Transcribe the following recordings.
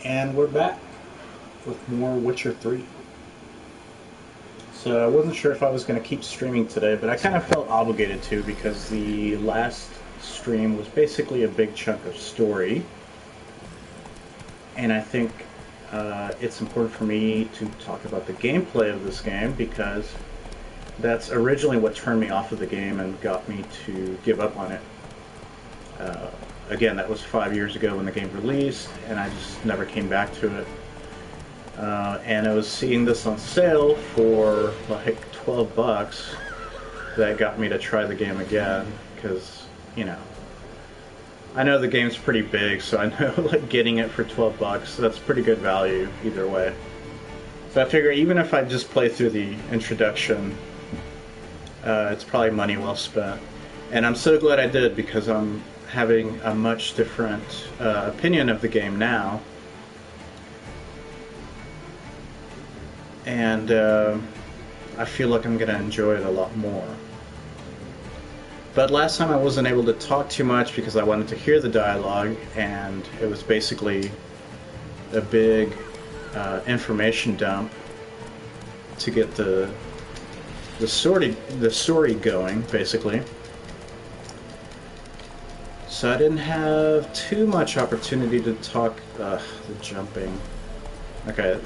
And we're back with more Witcher 3. So I wasn't sure if I was going to keep streaming today, but I kind of felt obligated to because the last stream was basically a big chunk of story. And I think it's important for me to talk about the gameplay of this game because that's originally what turned me off of the game and got me to give up on it. Again, that was 5 years ago when the game released, and I just never came back to it. And I was seeing this on sale for like $12 that got me to try the game again because, you know, I know the game's pretty big, so I know like getting it for $12, that's pretty good value either way. So I figure even if I just play through the introduction, it's probably money well spent. And I'm so glad I did because I'm having a much different opinion of the game now. And I feel like I'm going to enjoy it a lot more. But last time I wasn't able to talk too much because I wanted to hear the dialogue, and it was basically a big information dump to get the story going, basically. So I didn't have too much opportunity to talk. The jumping. Okay.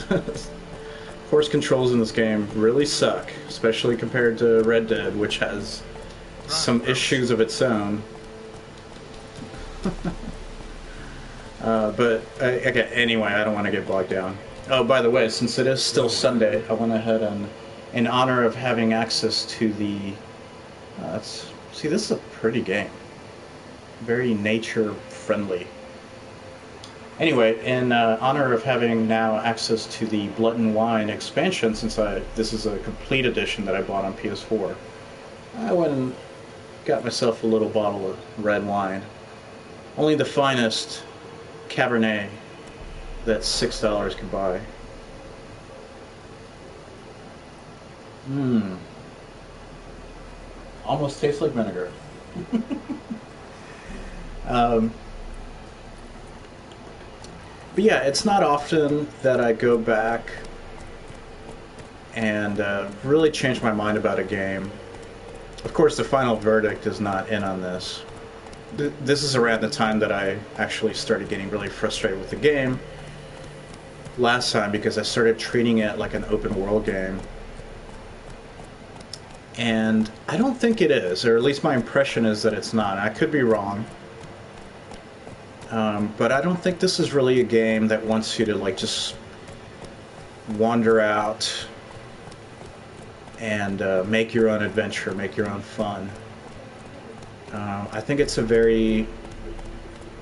Horse controls in this game really suck, especially compared to Red Dead, which has some issues of its own. Okay, anyway, I don't want to get bogged down. Oh, by the way, since it is still Sunday, I went ahead and, in honor of having access to the... see, this is a pretty game. Very nature-friendly. Anyway, in honor of having now access to the Blood and Wine expansion, since this is a complete edition that I bought on PS4, I went and got myself a little bottle of red wine. Only the finest Cabernet that $6 could buy. Almost tastes like vinegar. But yeah, it's not often that I go back and really change my mind about a game. Of course, the final verdict is not in on this. This is around the time that I actually started getting really frustrated with the game last time because I started treating it like an open world game. And I don't think it is, or at least my impression is that it's not. I could be wrong. But I don't think this is really a game that wants you to like just wander out and make your own adventure, make your own fun. I think it's a very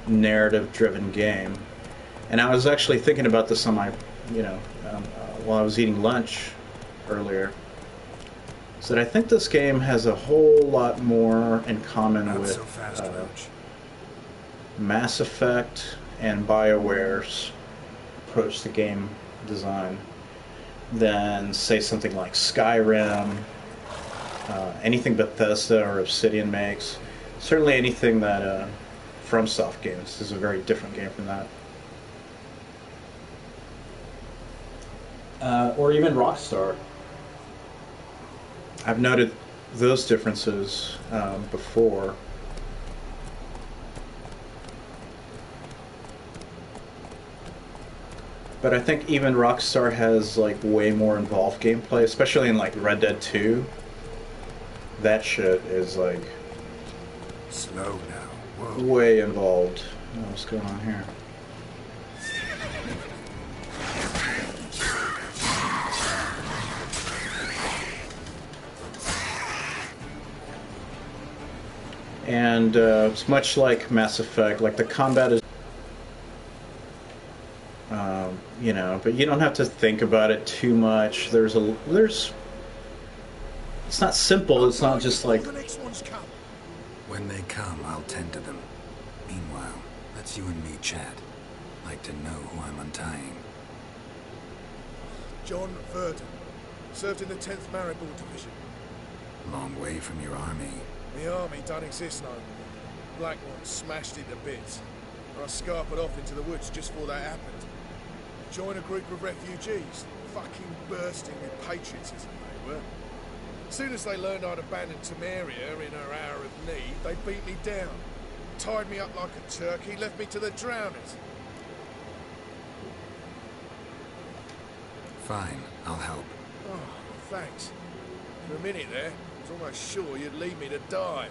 narrative-driven game. And I was actually thinking about this on my, while I was eating lunch earlier. So that I think this game has a whole lot more in common with Mass Effect and BioWare's approach to game design than, say, something like Skyrim, anything Bethesda or Obsidian makes. Certainly anything that FromSoft games is a very different game from that. Or even Rockstar. I've noted those differences before. But I think even Rockstar has like way more involved gameplay, especially in like Red Dead 2. That shit is like slow now. Whoa. Way involved. Oh, what's going on here? And it's much like Mass Effect. Like the combat is, but you don't have to think about it too much. It's not simple. It's not just like. When they come, I'll tend to them. Meanwhile, that's you and me chat. Like to know who I'm untying. John Verdon. Served in the 10th Maribor Division. Long way from your army. The army don't exist no more. Blackwater smashed into bits. I scarpered off into the woods just before that happened. Join a group of refugees, fucking bursting with patriotism they were. As soon as they learned I'd abandoned Temeria in her hour of need, they beat me down. Tied me up like a turkey, left me to the drowners. Fine, I'll help. Oh, thanks. For a minute there, I was almost sure you'd leave me to die.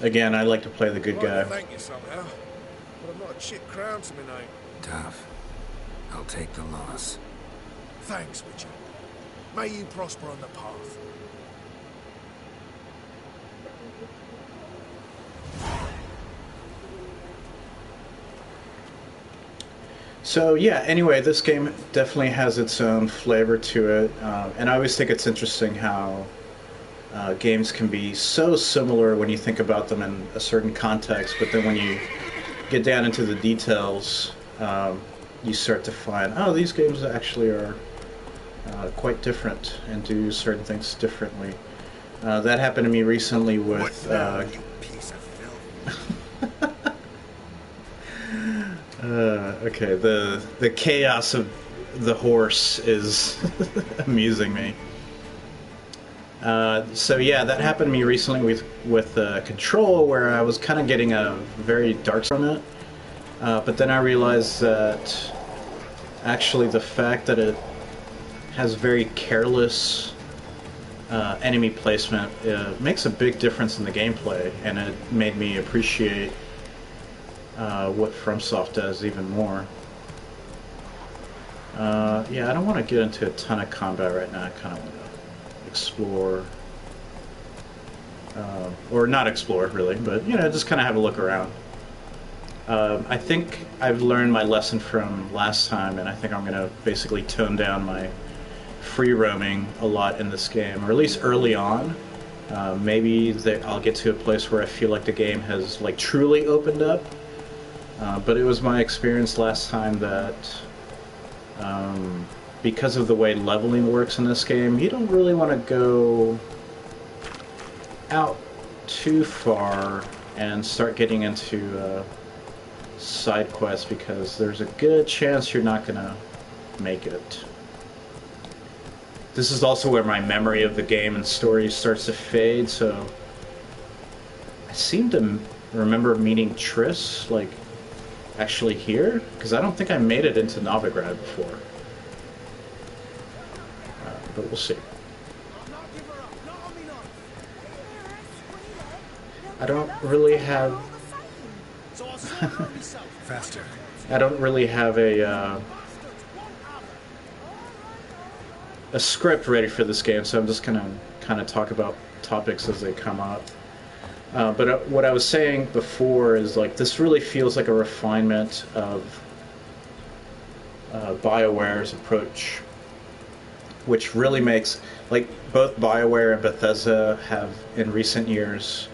Again, I like to play the good I'd like guy. to thank you somehow, but I've not a chip crown to my name. Tough. I'll take the loss. Thanks, Witcher. May you prosper on the path. So yeah, anyway, this game definitely has its own flavor to it, and I always think it's interesting how games can be so similar when you think about them in a certain context, but then when you get down into the details, you start to find, oh, these games actually are quite different and do certain things differently. That happened to me recently with... you piece of filth? Okay, the chaos of the horse is amusing me. So yeah, that happened to me recently with Control, where I was kind of getting a very dark from it, but then I realized that actually the fact that it has very careless enemy placement makes a big difference in the gameplay, and it made me appreciate what FromSoft does even more. Yeah, I don't want to get into a ton of combat right now. I kind of want to explore, or not explore really, but you know, just kind of have a look around. I think I've learned my lesson from last time, and I think I'm going to basically tone down my free roaming a lot in this game, or at least early on. Maybe I'll get to a place where I feel like the game has like truly opened up. But it was my experience last time that because of the way leveling works in this game, you don't really want to go out too far and start getting into side quests, because there's a good chance you're not going to make it. This is also where my memory of the game and story starts to fade, so I seem to remember meeting Triss, like, actually here? Because I don't think I made it into Novigrad before. But we'll see. I don't really have... Faster. I don't really have a script ready for this game, so I'm just going to kind of talk about topics as they come up. But what I was saying before is, like, this really feels like a refinement of BioWare's approach, which really makes, like, both BioWare and Bethesda have in recent years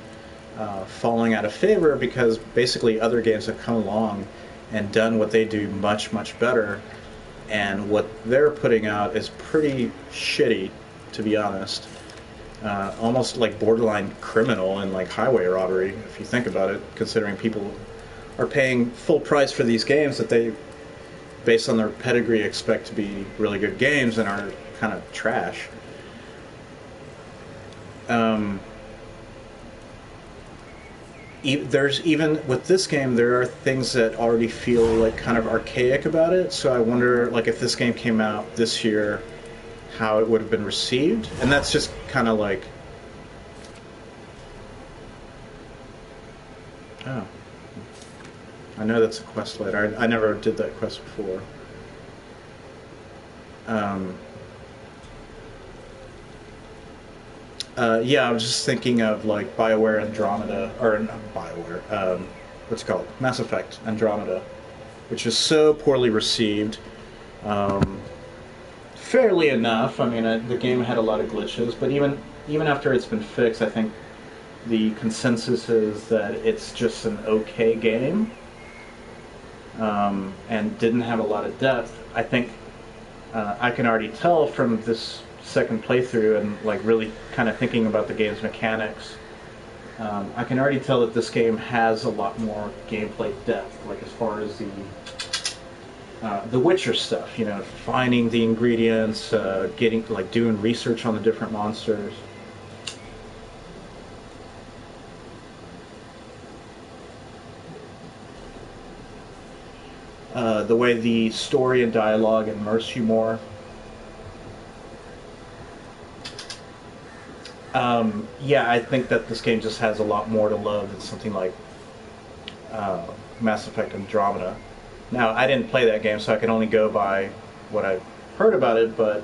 falling out of favor, because basically other games have come along and done what they do much, much better, and what they're putting out is pretty shitty, to be honest. Almost like borderline criminal and like highway robbery, if you think about it, considering people are paying full price for these games that they, based on their pedigree, expect to be really good games and are kind of trash. There's even with this game, there are things that already feel like kind of archaic about it, so I wonder, like, if this game came out this year, how it would have been received. And that's just kind of like, oh, I know that's a quest later. I never did that quest before. Yeah, I was just thinking of like BioWare Andromeda, or not BioWare, what's it called? Mass Effect Andromeda, which is so poorly received. Fairly enough. I mean, the game had a lot of glitches, but even after it's been fixed, I think the consensus is that it's just an okay game, and didn't have a lot of depth. I think I can already tell from this second playthrough and like really kind of thinking about the game's mechanics, I can already tell that this game has a lot more gameplay depth, like as far as the The Witcher stuff, you know, finding the ingredients, getting like doing research on the different monsters. The way the story and dialogue immerse you more. Yeah, I think that this game just has a lot more to love than something like Mass Effect Andromeda. Now, I didn't play that game, so I can only go by what I've heard about it, but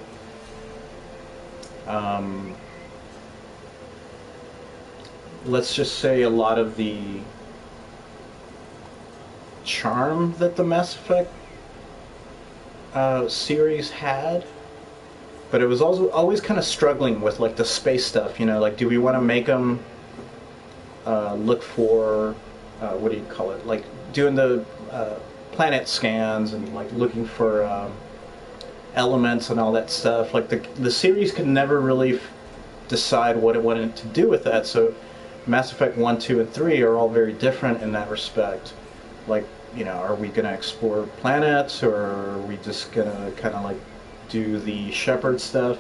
let's just say a lot of the charm that the Mass Effect series had, but it was also always kind of struggling with like the space stuff, you know, like do we want to make them look for what do you call it, like doing the planet scans and like looking for elements and all that stuff. Like the series could never really decide what it wanted to do with that. So Mass Effect 1, 2, and 3 are all very different in that respect. Like, you know, are we going to explore planets, or are we just going to kind of like do the Shepard stuff?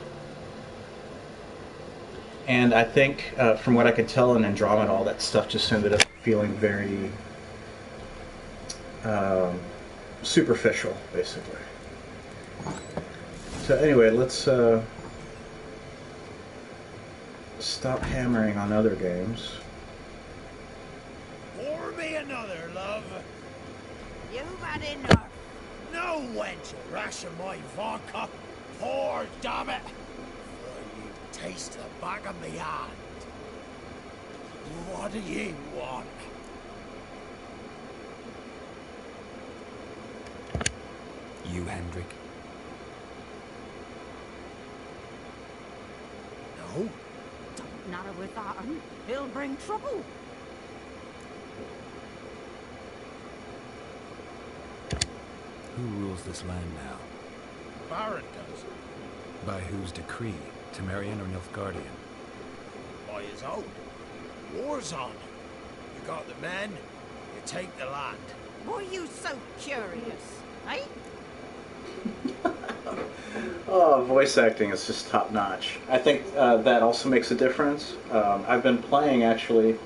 And I think, from what I could tell in Andromeda, all that stuff just ended up feeling very superficial, basically. So anyway, let's stop hammering on other games. Pour me another, love. You've had enough. No wench will ration my vodka. Pour, damn it. For you taste the back of me hand. What do you want? You, Hendrik? No? Don't natter with that, he'll bring trouble. Who rules this land now? Baron does. By whose decree? Temerian or Nilfgaardian? By his own. War's on. You got the men, you take the land. Why are you so curious, eh? Oh, voice acting is just top notch. I think that also makes a difference. I've been playing actually.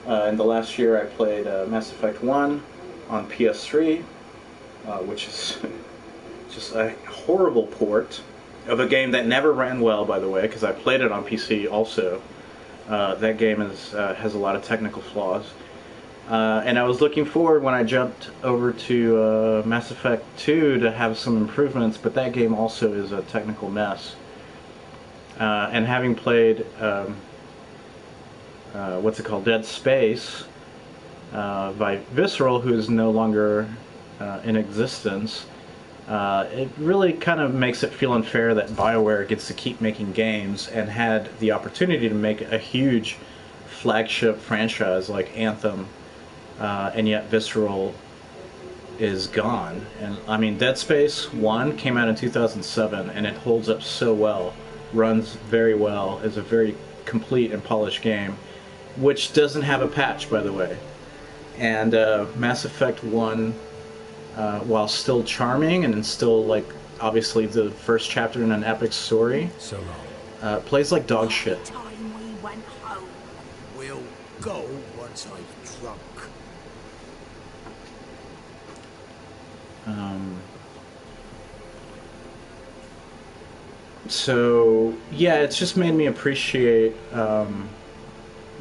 In the last year, I played Mass Effect 1 on PS3, which is just a horrible port of a game that never ran well, by the way, because I played it on PC also. That game has a lot of technical flaws. And I was looking forward when I jumped over to Mass Effect 2 to have some improvements, but that game also is a technical mess. And having played, what's it called, Dead Space, by Visceral, who is no longer in existence, it really kind of makes it feel unfair that BioWare gets to keep making games and had the opportunity to make a huge flagship franchise like Anthem. And yet Visceral is gone. And I mean, Dead Space 1 came out in 2007, and it holds up so well, runs very well, is a very complete and polished game, which doesn't have a patch, by the way. And Mass Effect 1, while still charming and still, like, obviously the first chapter in an epic story, So long. plays like dog shit. Time we went home. We'll go once I've drunk. So yeah, it's just made me appreciate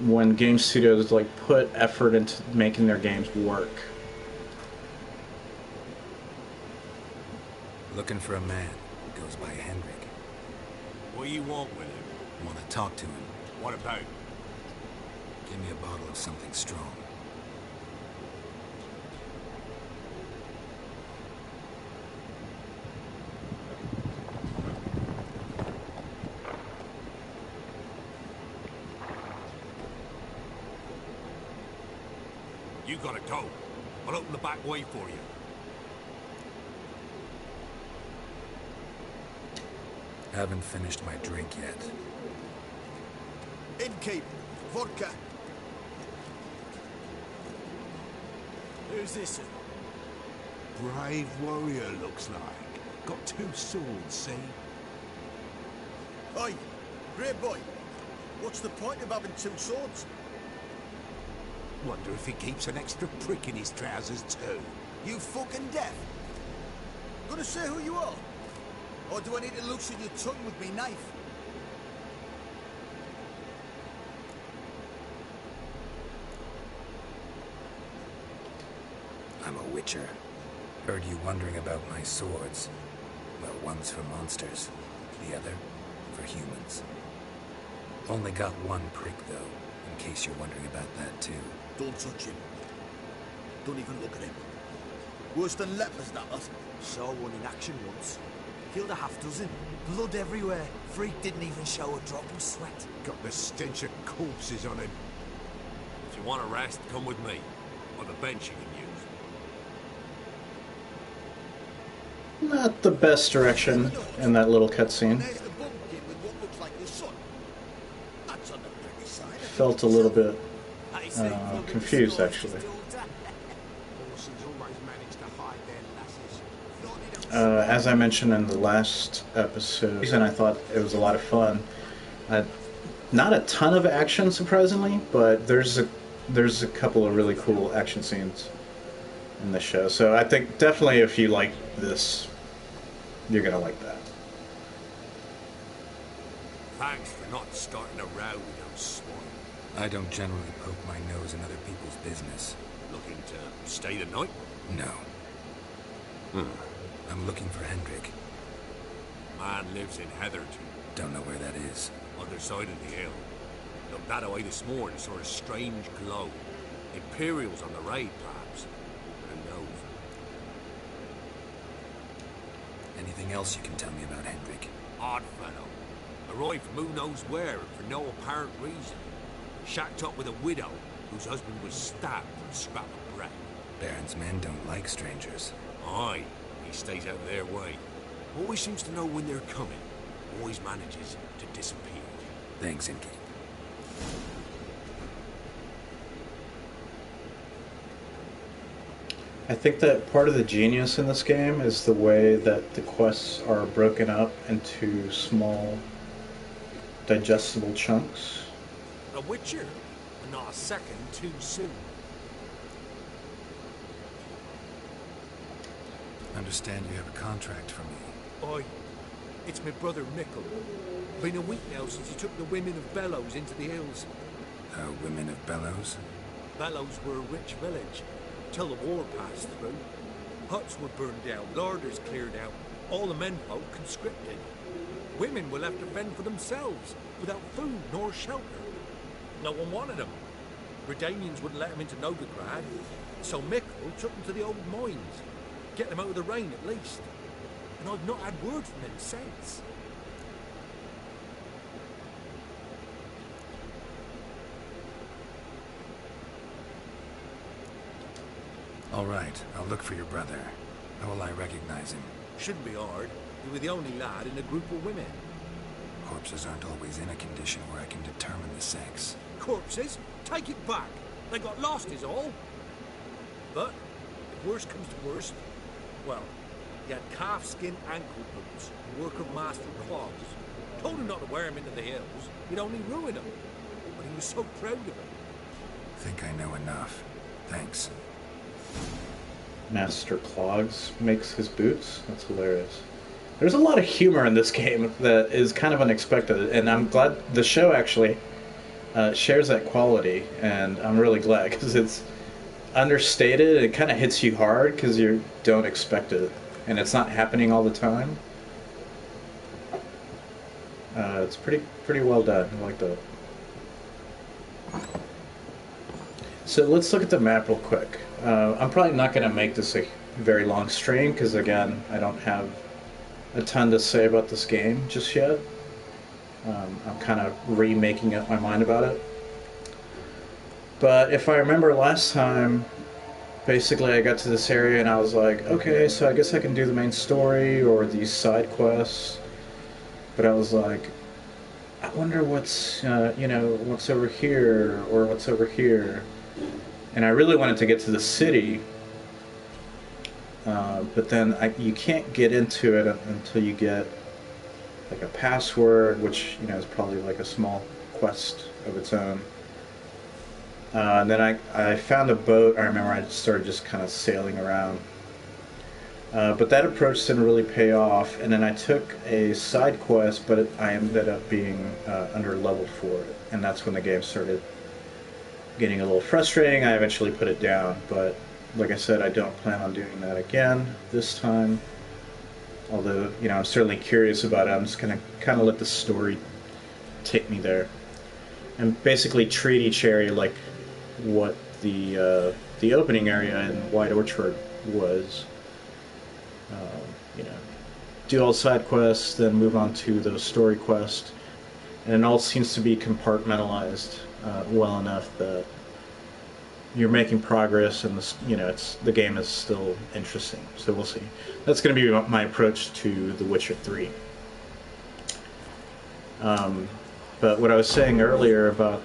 when game studios like put effort into making their games work. Looking for a man. Goes by Hendrik. What do you want with him? Want to talk to him. What about? Give me a bottle of something strong. You gotta go. I'll open the back way for you. Haven't finished my drink yet. Innkeep, vodka. Who's this? brave warrior, looks like. Got 2 swords, see? Oi, great boy. What's the point of having 2 swords? Wonder if he keeps an extra prick in his trousers too. You fucking deaf? Gonna say who you are? Or do I need to loosen your tongue with me knife? I'm a witcher. Heard you wondering about my swords. Well, one's for monsters, the other for humans. Only got 1 prick, though, in case you're wondering about that, too. Don't touch him. Don't even look at him. Worse than lepers, that lot. Saw one in action once. Killed a half-dozen. Blood everywhere. Freak didn't even show a drop of sweat. Got the stench of corpses on him. If you want a rest, come with me. Or the bench you can use. Not the best direction in that little cutscene. And there's the bumpkin with what looks like the sun. That's on the pretty side. Felt a little bit confused, actually. Horses always manage to hide their lasses. As I mentioned in the last episode, and I thought it was a lot of fun. Not a ton of action, surprisingly, but there's a couple of really cool action scenes in the show. So I think definitely if you like this, you're gonna like that. Thanks for not starting a row with those swine. I don't generally poke my nose in other people's business. Looking to stay the night? No. I'm looking for Hendrik. Man lives in Heatherton, Don't know where that is. other side of the hill. Looked that away this morning, saw a strange glow. Imperials on the raid, perhaps. Who knows? Anything else you can tell me about Hendrik? Odd fellow. Arrived from who knows where and for no apparent reason. Shacked up with a widow whose husband was stabbed for a scrap of bread. Baron's men don't like strangers. Aye, he stays out of their way. Always seems to know when they're coming. Always manages to disappear. Thanks, Inky. I think that part of the genius in this game is the way that the quests are broken up into small, digestible chunks. A witcher, and not a second too soon. Understand you have a contract for me. Aye, it's my brother Mickle. Been a week now since he took the women of Bellows into the hills. Women of Bellows? Bellows were a rich village, till the war passed through. Huts were burned down, larders cleared out, all the menfolk conscripted. Women were left to fend for themselves, without food nor shelter. No one wanted them. Redanians wouldn't let them into Novigrad, so Mickle took them to the old mines. Get them out of the rain at least. And I've not had word from them since. All right, I'll look for your brother. How will I recognize him? Shouldn't be hard. You were the only lad in a group of women. Corpses aren't always in a condition where I can determine the sex. Corpses? Take it back. They got lost is all. But, if worst comes to worst, well, he had calfskin ankle boots, work of Master Claus. Told him not to wear him into the hills. He'd only ruin him. But he was so proud of it. Think I know enough. Thanks. Master Clogs makes his boots. That's hilarious. There's a lot of humor in this game that is kind of unexpected, and I'm glad the show actually shares that quality, and I'm really glad because it's understated. It kind of hits you hard because you don't expect it, and it's not happening all the time. It's pretty well done. I like that. So let's look at the map real quick. I'm probably not going to make this a very long stream because, again, I don't have a ton to say about this game just yet. I'm kind of remaking up my mind about it. But if I remember last time, basically I got to this area and I was like, okay, so I guess I can do the main story or these side quests. But I was like, I wonder what's, what's over here or what's over here. And I really wanted to get to the city, but then you can't get into it until you get like a password, which is probably like a small quest of its own. And then I found a boat. I remember I started just kind of sailing around. But that approach didn't really pay off. And then I took a side quest, but I ended up being under leveled for it. And that's when the game started getting a little frustrating. I eventually put it down. But like I said, I don't plan on doing that again this time. Although, I'm certainly curious about it. I'm just going to kind of let the story take me there. And basically treat each area like what the opening area in White Orchard was. Do all side quests, then move on to those story quests, and it all seems to be compartmentalized well enough that you're making progress, and the game is still interesting. So we'll see. That's going to be my approach to The Witcher 3. But what I was saying earlier about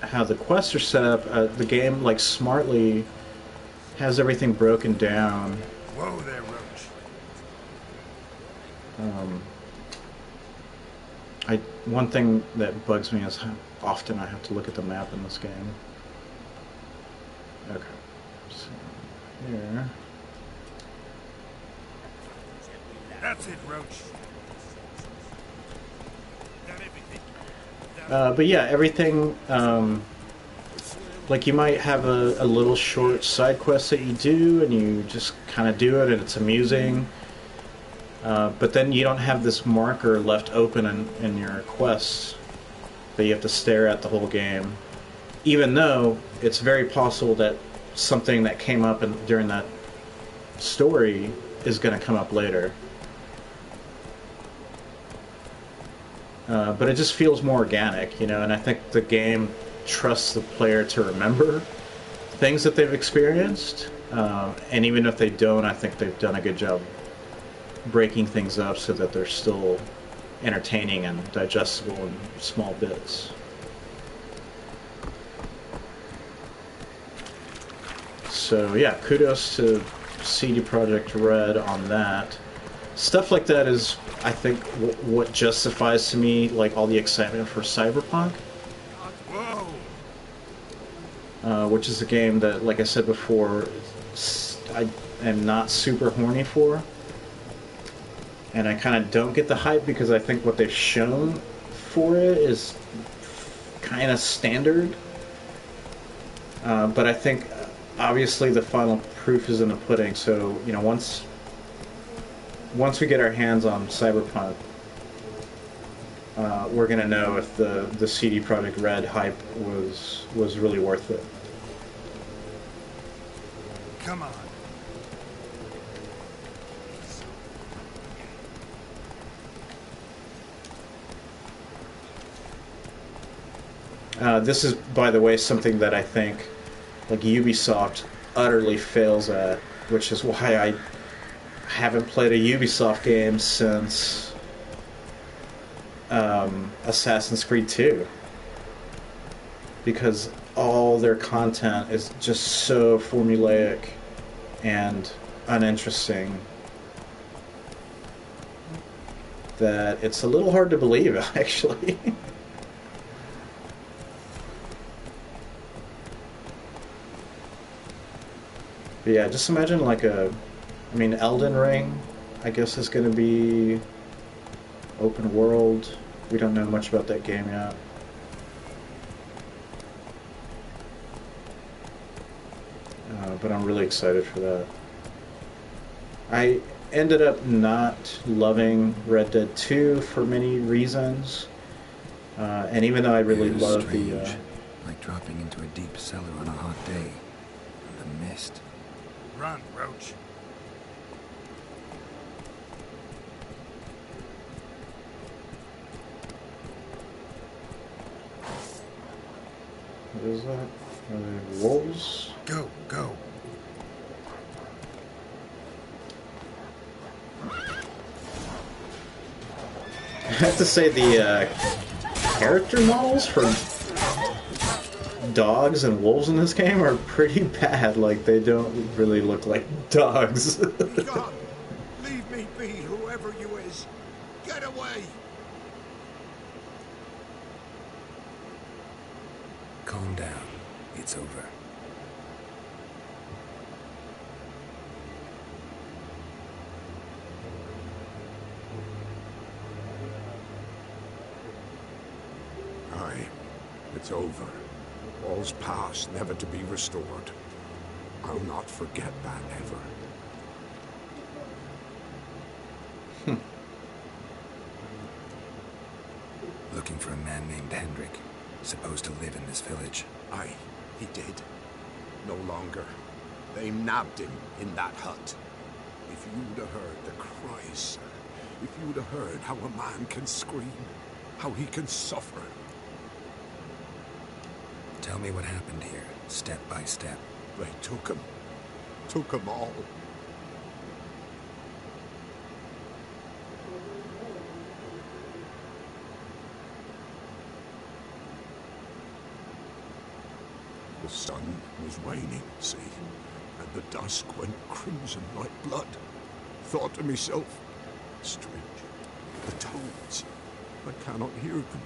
how the quests are set up, the game smartly has everything broken down. Whoa there, Roach. One thing that bugs me is how often I have to look at the map in this game. Okay, so here. That's it, Roach. But yeah, everything, you might have a little short side quest that you do, and you just kind of do it, and it's amusing. But then you don't have this marker left open in your quests that you have to stare at the whole game. Even though it's very possible that something that came up during that story is going to come up later. But it just feels more organic, and I think the game trusts the player to remember things that they've experienced. And even if they don't, I think they've done a good job breaking things up so that they're still entertaining and digestible in small bits. So yeah, kudos to CD Projekt Red on that. Stuff like that is, I think, what justifies to me all the excitement for Cyberpunk. Which is a game that, like I said before, I am not super horny for. And I kind of don't get the hype because I think what they've shown for it is kind of standard. But I think, obviously, the final proof is in the pudding. So, once we get our hands on Cyberpunk, we're going to know if the CD Projekt Red hype was really worth it. Come on. This is, by the way, something that I think Ubisoft utterly fails at, which is why I haven't played a Ubisoft game since Assassin's Creed 2. Because all their content is just so formulaic and uninteresting that it's a little hard to believe, actually. But yeah, just imagine Elden Ring, I guess, is going to be open world. We don't know much about that game yet. But I'm really excited for that. I ended up not loving Red Dead 2 for many reasons. And even though I really love the... like dropping into a deep cellar on a hot day. The mist. Run, Roach. What is that? Are they wolves? Go, go. I have to say the character models for dogs and wolves in this game are pretty bad. Like, they don't really look like dogs. Be gone. Leave me be, whoever you is. Get away. Calm down. It's over. Aye, it's over. All's past, never to be restored. I'll not forget that ever. Looking for a man named Hendrik, supposed to live in this village. Aye, he did. No longer. They nabbed him in that hut. If you'd have heard the cries, sir. If you'd have heard how a man can scream, how he can suffer. Tell me what happened here, step by step. They took him. Took him all. The sun was waning, see, and the dusk went crimson like blood. Thought to myself, strange, the tones, I cannot hear them.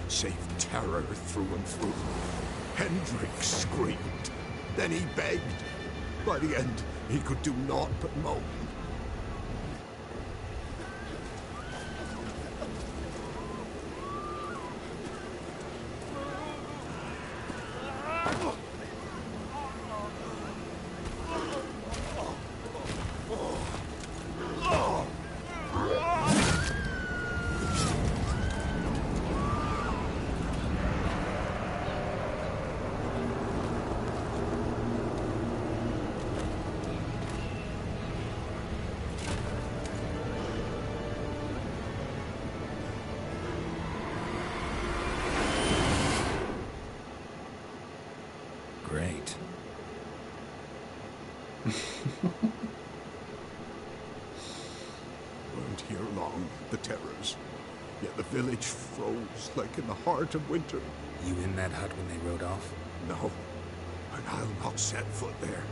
Save terror through and through. Hendrik screamed. Then he begged. By the end, he could do naught but moan. Great. Weren't here long, the terrors. Yet the village froze like in the heart of winter. You in that hut when they rode off? No, and I'll not set foot there.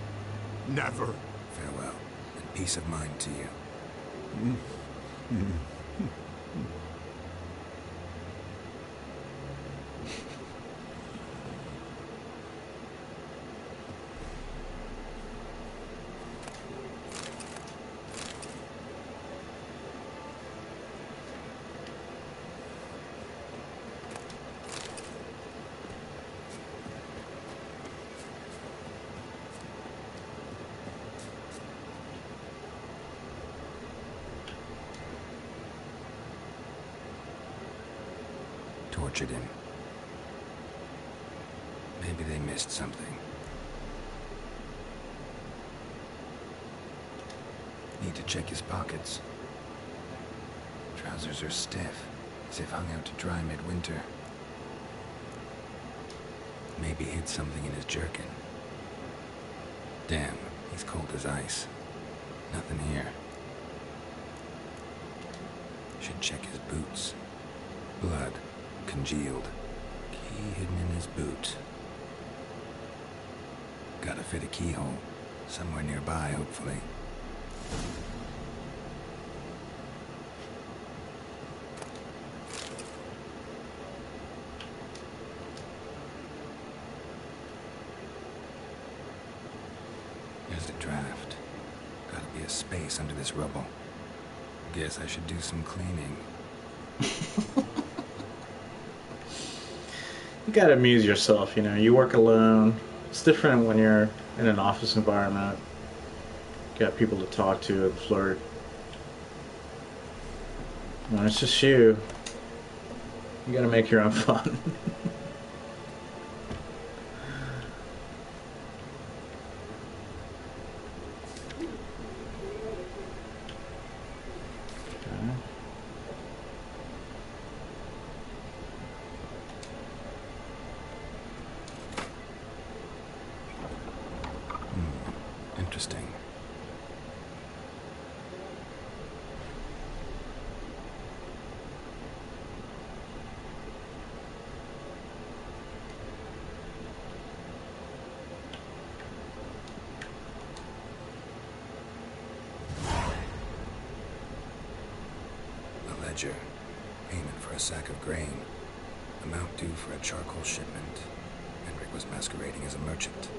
Never. Farewell, and peace of mind to you. Tortured him. Maybe they missed something. Need to check his pockets. Trousers are stiff, as if hung out to dry midwinter. Maybe hid something in his jerkin. Damn, he's cold as ice. Nothing here. Should check his boots. Blood. Congealed. Key hidden in his boot. Gotta fit a keyhole. Somewhere nearby, hopefully. Here's the draft. Gotta be a space under this rubble. Guess I should do some cleaning. gotta amuse yourself, you know. You work alone. It's different when you're in an office environment. You got people to talk to and flirt. When it's just you gotta make your own fun. Interesting. A ledger. Payment for a sack of grain. Amount due for a charcoal shipment. Hendrik was masquerading as a merchant.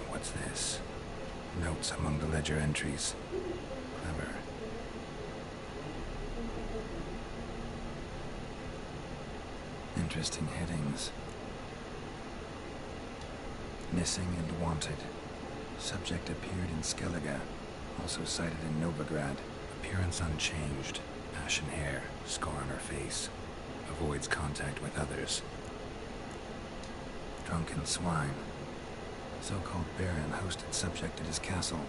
What's this? Notes among the ledger entries. Clever. Interesting headings. Missing and wanted. Subject appeared in Skellige. Also cited in Novigrad. Appearance unchanged. Ashen hair. Scar on her face. Avoids contact with others. Drunken swine. So-called Baron hosted subject at his castle,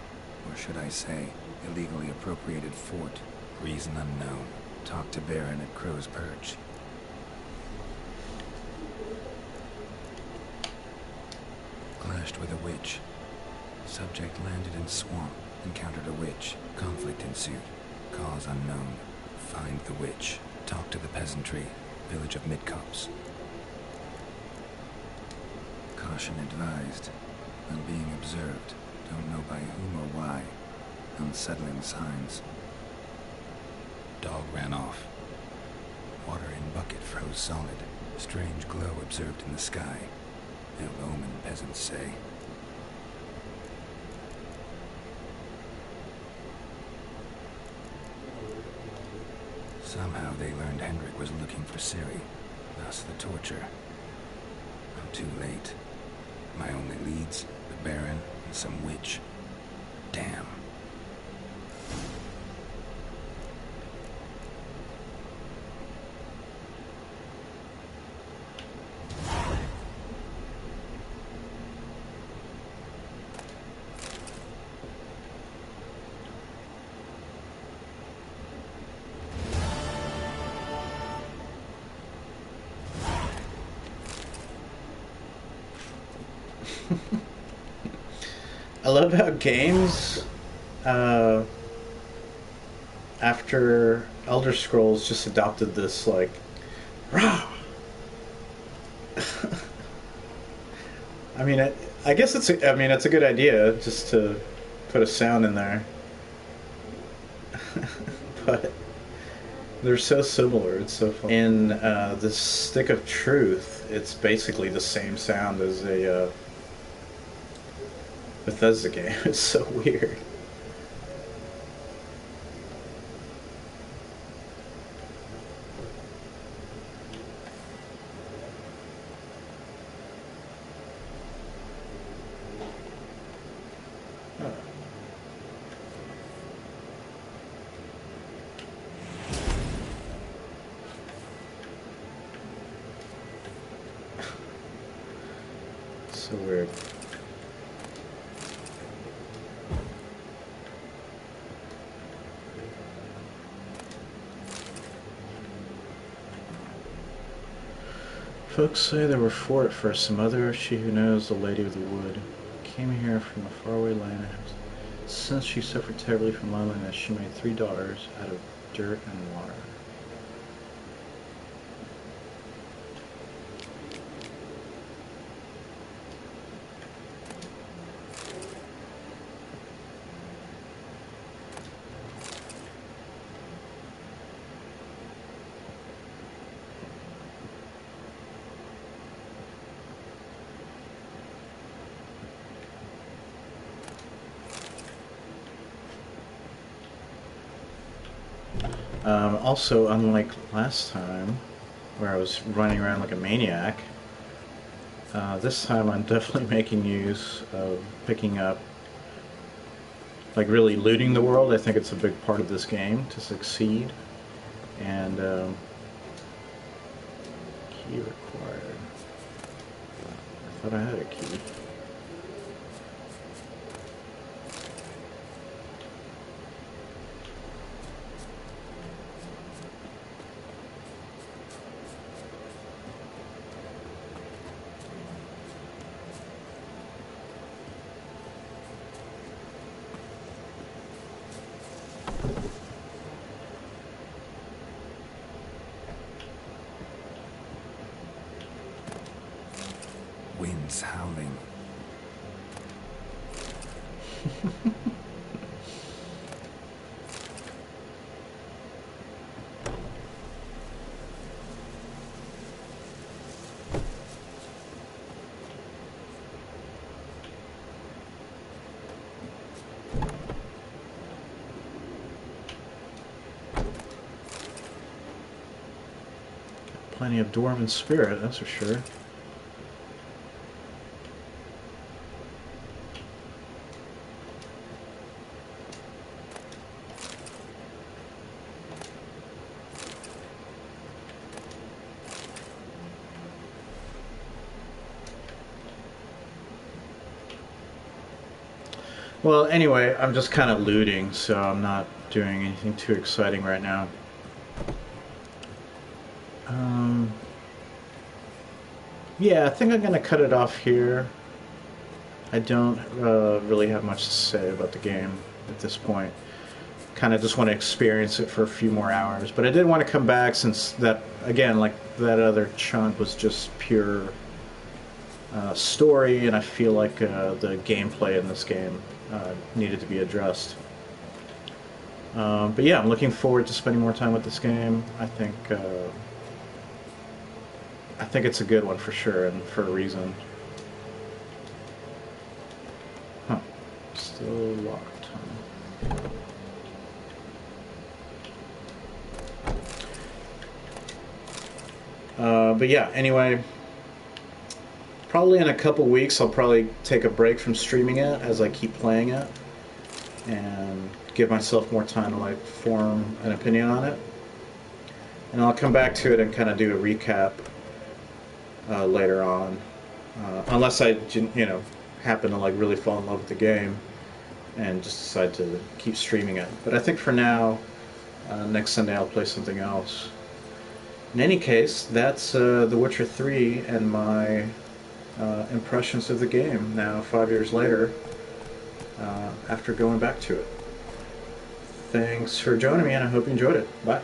or should I say, illegally appropriated fort. Reason unknown. Talked to Baron at Crow's Perch. Clashed with a witch. Subject landed in swamp, encountered a witch. Conflict ensued. Cause unknown. Find the witch. Talk to the peasantry. Village of Midcopse. Caution advised. I'm being observed. Don't know by whom or why. Unsettling signs. Dog ran off. Water in bucket froze solid. Strange glow observed in the sky. Ill omen, peasants say. Somehow they learned Hendrik was looking for Ciri. Thus the torture. I'm too late. My only leads, the Baron and some witch. Damn. I love how games after Elder Scrolls just adopted this like rah. I mean, I guess it's it's a good idea just to put a sound in there, but they're so similar. It's so fun. In the Stick of Truth, it's basically the same sound as a Bethesda game. It's so weird. So weird. Folks say they were for it first. Some other, she who knows, the Lady of the Wood, came here from a faraway land. Since she suffered terribly from loneliness, she made 3 daughters out of dirt and water. Also, unlike last time, where I was running around like a maniac. This time I'm definitely making use of picking up, like really looting the world. I think it's a big part of this game to succeed. And key required. I thought I had a key. Winds howling. Plenty of dwarven spirit, that's for sure. Well, anyway, I'm just kind of looting, so I'm not doing anything too exciting right now. Yeah, I think I'm going to cut it off here. I don't really have much to say about the game at this point. Kind of just want to experience it for a few more hours. But I did want to come back since that, again, like that other chunk was just pure story, and I feel like the gameplay in this game needed to be addressed. But yeah, I'm looking forward to spending more time with this game. I think it's a good one for sure, and for a reason. Huh. Still locked. But yeah, anyway, probably in a couple weeks I'll probably take a break from streaming it as I keep playing it and give myself more time to like form an opinion on it. And I'll come back to it and kind of do a recap later on, unless I, happen to like really fall in love with the game and just decide to keep streaming it. But I think for now, next Sunday I'll play something else. In any case, that's The Witcher 3 and my impressions of the game now 5 years later, after going back to it. Thanks for joining me, and I hope you enjoyed it. Bye.